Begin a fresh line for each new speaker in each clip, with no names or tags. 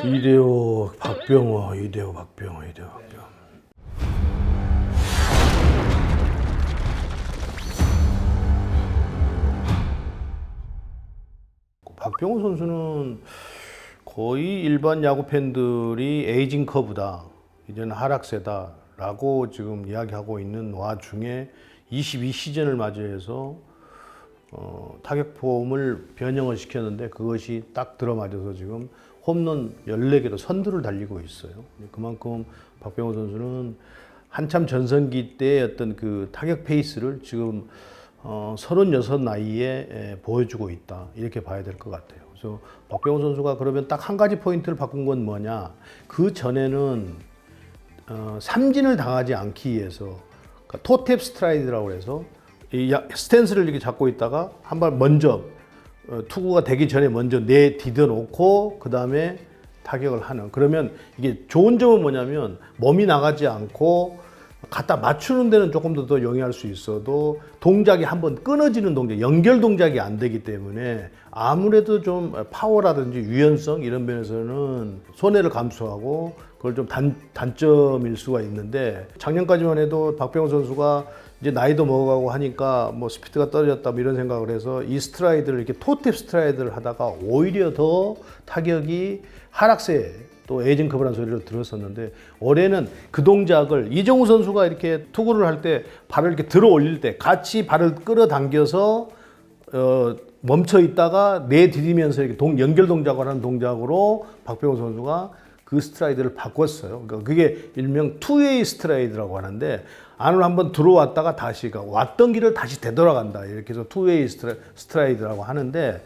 이대호, 박병호, 이대호, 박병호. 박병호 선수는 거의 일반 야구 팬들이 에이징 커브다, 이제는 하락세다라고 지금 이야기하고 있는 와중에 22시즌을 맞이해서 타격 폼을 변형을 시켰는데 그것이 딱 들어맞아서 지금 홈런 14개로 선두를 달리고 있어요. 그만큼 박병호 선수는 한참 전성기 때의 어떤 그 타격 페이스를 지금 36 나이에 보여주고 있다, 이렇게 봐야 될 것 같아요. 그래서 박병호 선수가 그러면 딱 한 가지 포인트를 바꾼 건 뭐냐? 그 전에는 삼진을 당하지 않기 위해서 그러니까 토탭 스트라이드라고 해서 이 스탠스를 이렇게 잡고 있다가 한 발 먼저 투구가 되기 전에 먼저 디뎌 놓고 그 다음에 타격을 하는. 그러면 이게 좋은 점은 뭐냐면 몸이 나가지 않고 갖다 맞추는 데는 조금 더 용이할 수 있어도 동작이 한번 끊어지는 동작, 연결 동작이 안 되기 때문에 아무래도 좀 파워라든지 유연성 이런 면에서는 손해를 감수하고 그걸 좀 단점일 수가 있는데, 작년까지만 해도 박병호 선수가 이제 나이도 먹어가고 하니까 뭐 스피드가 떨어졌다 뭐 이런 생각을 해서 이 스트라이드를 이렇게 토탭 스트라이드를 하다가 오히려 더 타격이 하락세, 또 에이징 커브라는 소리를 들었었는데, 올해는 그 동작을 이정우 선수가 이렇게 투구를 할 때 발을 이렇게 들어 올릴 때 같이 발을 끌어당겨서 멈춰 있다가 내디디면서 이렇게 연결 동작을 하는 동작으로 박병호 선수가 그 스트라이드를 바꿨어요. 그러니까 그게 일명 투웨이 스트라이드라고 하는데, 안으로 한번 들어왔다가 다시 왔던 길을 다시 되돌아간다, 이렇게 해서 투웨이 스트라이드라고 하는데,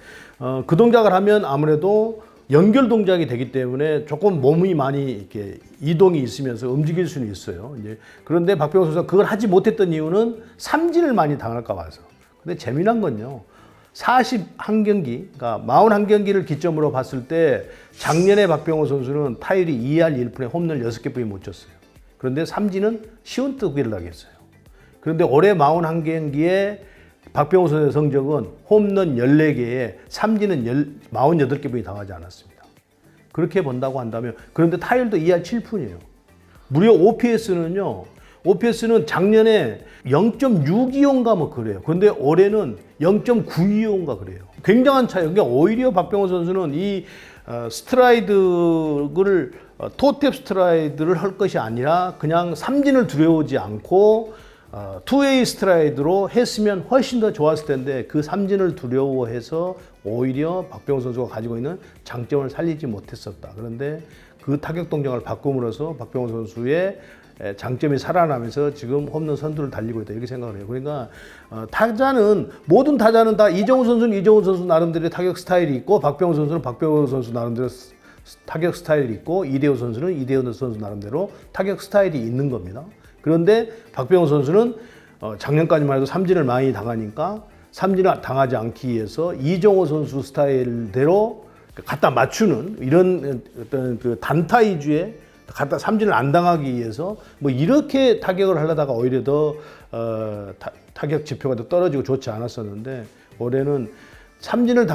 그 동작을 하면 아무래도 연결 동작이 되기 때문에 조금 몸이 많이 이렇게 이동이 있으면서 움직일 수는 있어요. 이제 그런데 박병호 선수가 그걸 하지 못했던 이유는 삼진을 많이 당할까 봐서. 근데 재미난 건요, 41경기, 그러니까 41경기를 기점으로 봤을 때 작년에 박병호 선수는 타율이 2할 1푼에 홈런 6개뿐이 못 쳤어요. 그런데 삼진은 쉬운 뜨기를 하겠어요. 그런데 올해 41경기에 박병호 선수의 성적은 홈런 14개에 삼진은 48개뿐이 당하지 않았습니다. 그렇게 본다고 한다면, 그런데 타율도 2할 7푼이에요. 무려 OPS는 작년에 0.625인가 뭐 그래요. 그런데 올해는 0.925인가 그래요. 굉장한 차이. 그러니까 오히려 박병호 선수는 이 스트라이드를 토탭 스트라이드를 할 것이 아니라 그냥 삼진을 두려워하지 않고 투웨이 스트라이드로 했으면 훨씬 더 좋았을 텐데, 그 삼진을 두려워해서 오히려 박병호 선수가 가지고 있는 장점을 살리지 못했었다. 그런데 그 타격 동작을 바꿈으로써 박병호 선수의 장점이 살아나면서 지금 홈런 선두를 달리고 있다, 이렇게 생각을 해요. 그러니까 모든 타자는 다 이정우 선수는 이정우 선수 나름대로의 타격 스타일이 있고, 박병호 선수는 박병호 선수 나름대로 타격 스타일이 있고, 이대호 선수는 이대호 선수 나름대로 타격 스타일이 있는 겁니다. 그런데 박병호 선수는 작년까지만 해도 삼진을 많이 당하니까 삼진을 당하지 않기 위해서 이정호 선수 스타일대로 갖다 맞추는 이런 어떤 그 단타 위주의 갖다 삼진을 안 당하기 위해서 뭐 이렇게 타격을 하려다가 오히려 더 타격 지표가 더 떨어지고 좋지 않았었는데, 올해는 삼진을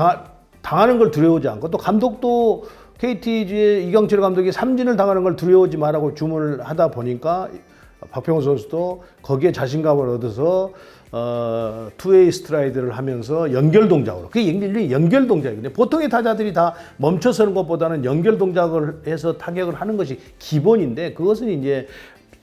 당하는 걸 두려워하지 않고, 또 감독도 KT의 이경철 감독이 삼진을 당하는 걸 두려워하지 말라고 주문을 하다 보니까 박병호 선수도 거기에 자신감을 얻어서 투웨이 스트라이드를 하면서 연결 동작으로, 그게 연결 동작이거든요. 보통의 타자들이 다 멈춰서는 것보다는 연결 동작을 해서 타격을 하는 것이 기본인데, 그것은 이제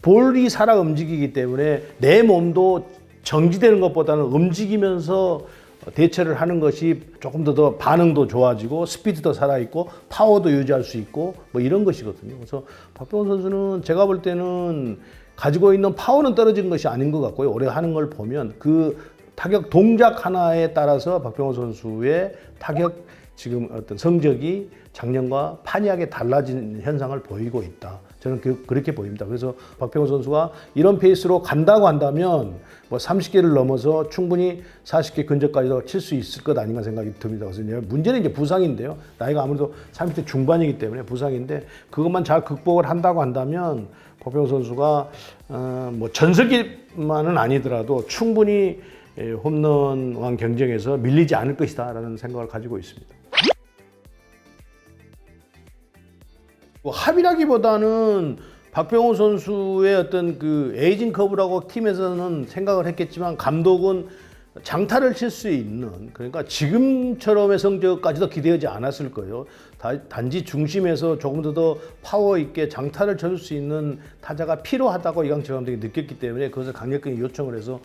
볼이 살아 움직이기 때문에 내 몸도 정지되는 것보다는 움직이면서 대처를 하는 것이 조금 더 반응도 좋아지고 스피드도 살아있고 파워도 유지할 수 있고 뭐 이런 것이거든요. 그래서 박병호 선수는 제가 볼 때는 가지고 있는 파워는 떨어진 것이 아닌 것 같고요. 올해 하는 걸 보면 그 타격 동작 하나에 따라서 박병호 선수의 타격 지금 어떤 성적이 작년과 판이하게 달라진 현상을 보이고 있다. 저는 그렇게 보입니다. 그래서 박병호 선수가 이런 페이스로 간다고 한다면 뭐 30개를 넘어서 충분히 40개 근접까지도 칠 수 있을 것 아닌가 생각이 듭니다. 그래서 문제는 이제 부상인데요. 나이가 아무래도 30대 중반이기 때문에 부상인데, 그것만 잘 극복을 한다고 한다면 박병호 선수가 뭐 전성기만은 아니더라도 충분히 홈런왕 경쟁에서 밀리지 않을 것이다라는 생각을 가지고 있습니다. 합의라기보다는 박병호 선수의 어떤 그 에이징 커브라고 팀에서는 생각을 했겠지만 감독은 장타를 칠 수 있는, 그러니까 지금처럼의 성적까지도 기대하지 않았을 거예요. 단지 중심에서 조금 더 파워 있게 장타를 칠 수 있는 타자가 필요하다고 이강철 감독이 느꼈기 때문에 그것을 강력하게 요청을 해서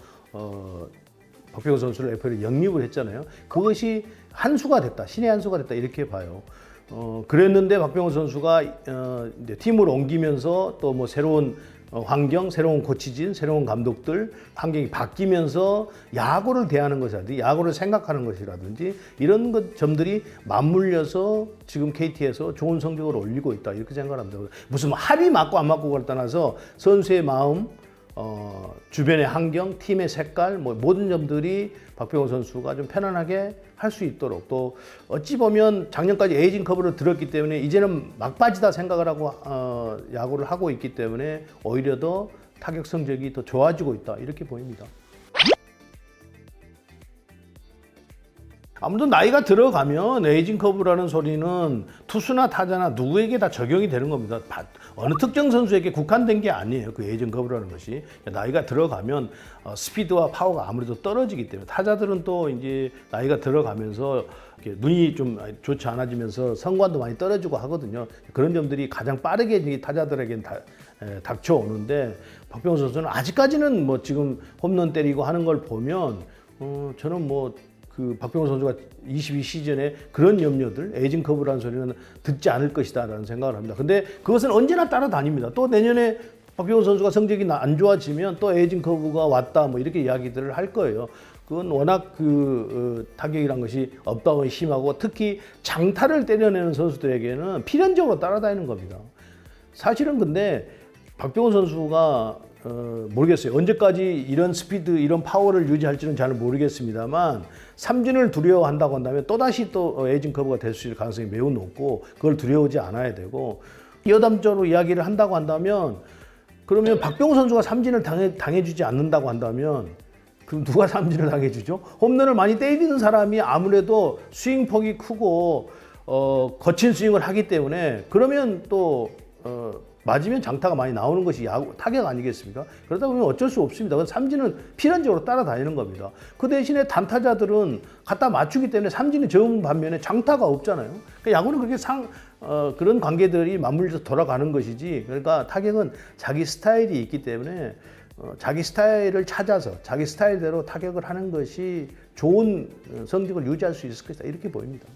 박병호 선수를 FA로 영입을 했잖아요. 그것이 한 수가 됐다, 신의 한 수가 됐다 이렇게 봐요. 그랬는데 박병호 선수가 이제 팀을 옮기면서 또 뭐 새로운 환경, 새로운 코치진, 새로운 감독들, 환경이 바뀌면서 야구를 대하는 것이라든지 야구를 생각하는 것이라든지 이런 점들이 맞물려서 지금 KT에서 좋은 성적을 올리고 있다 이렇게 생각합니다. 무슨 합이 맞고 안 맞고를 떠나서 선수의 마음, 주변의 환경, 팀의 색깔, 뭐 모든 점들이 박병호 선수가 좀 편안하게 할 수 있도록, 또 어찌 보면 작년까지 에이징 커브를 들었기 때문에 이제는 막바지다 생각을 하고 야구를 하고 있기 때문에 오히려 더 타격 성적이 더 좋아지고 있다 이렇게 보입니다. 아무래도 나이가 들어가면 에이징 커브라는 소리는 투수나 타자나 누구에게 다 적용이 되는 겁니다. 어느 특정 선수에게 국한된 게 아니에요. 그 에이징 커브라는 것이 나이가 들어가면 스피드와 파워가 아무래도 떨어지기 때문에 타자들은 또 이제 나이가 들어가면서 이렇게 눈이 좀 좋지 않아지면서 성관도 많이 떨어지고 하거든요. 그런 점들이 가장 빠르게 타자들에게는 닥쳐오는데 박병호 선수는 아직까지는 뭐 지금 홈런 때리고 하는 걸 보면 저는 뭐 그 박병호 선수가 22시즌에 그런 염려들, 에이징 커브라는 소리는 듣지 않을 것이다라는 생각을 합니다. 근데 그것은 언제나 따라다닙니다. 또 내년에 박병호 선수가 성적이 안 좋아지면 또 에이징 커브가 왔다 뭐 이렇게 이야기들을 할 거예요. 그건 워낙 타격이란 것이 업다운이 심하고 특히 장타를 때려내는 선수들에게는 필연적으로 따라다니는 겁니다. 사실은 근데 박병호 선수가 모르겠어요. 언제까지 이런 스피드, 이런 파워를 유지할지는 잘 모르겠습니다만 삼진을 두려워한다고 한다면 또다시 또 에이징 커브가 될 수 있을 가능성이 매우 높고 그걸 두려워하지 않아야 되고, 여담적으로 이야기를 한다고 한다면 그러면 박병호 선수가 삼진을 당해주지 않는다고 한다면 그럼 누가 삼진을 당해주죠? 홈런을 많이 때리는 사람이 아무래도 스윙폭이 크고 거친 스윙을 하기 때문에 그러면 또 맞으면 장타가 많이 나오는 것이 타격 아니겠습니까? 그러다 보면 어쩔 수 없습니다. 삼진은 필연적으로 따라다니는 겁니다. 그 대신에 단타자들은 갖다 맞추기 때문에 삼진이 적은 반면에 장타가 없잖아요. 그러니까 야구는 그렇게 그런 관계들이 맞물려서 돌아가는 것이지, 그러니까 타격은 자기 스타일이 있기 때문에 자기 스타일을 찾아서 자기 스타일대로 타격을 하는 것이 좋은 성적을 유지할 수 있을 것이다 이렇게 보입니다.